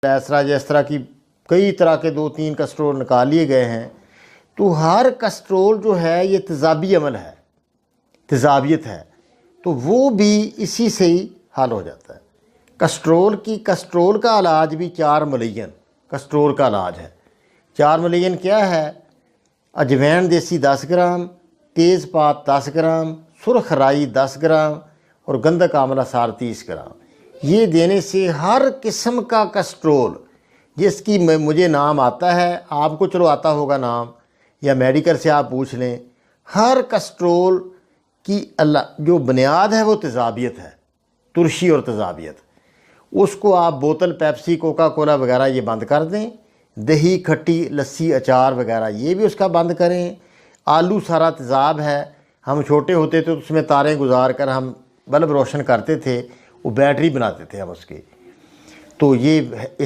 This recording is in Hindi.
ऐसरा जिस तरह की कई तरह के 2-3 कस्ट्रोल निकाल लिए गए हैं। तो हर कस्ट्रोल जो है ये तेज़ाबी अमल है, तेज़ाबियत है, तो वो भी इसी से ही हल हो जाता है। कस्ट्रोल का इलाज भी 4 मुलय्यन कस्ट्रोल का इलाज है। 4 मुलय्यन क्या है? अजवैन देसी 10 ग्राम, तेज़पात 10 ग्राम, सुरख राई 10 ग्राम और गंधक आंवला सार 30 ग्राम। ये देने से हर किस्म का कस्ट्रोल जिसकी मुझे नाम आता है, आपको चलो आता होगा नाम, या मेडिकल से आप पूछ लें, हर कस्ट्रोल की जो बुनियाद है वो तेज़ाबियत है, तुरशी और तेज़ाबियत। उसको आप बोतल पेप्सी कोका कोला वगैरह ये बंद कर दें, दही खट्टी लस्सी अचार वगैरह ये भी उसका बंद करें। आलू सारा तेज़ाब है, हम छोटे होते थे तो उसमें तारें गुजार कर हम बल्ब रोशन करते थे, वो बैटरी बनाते थे हम उसकी। तो ये इस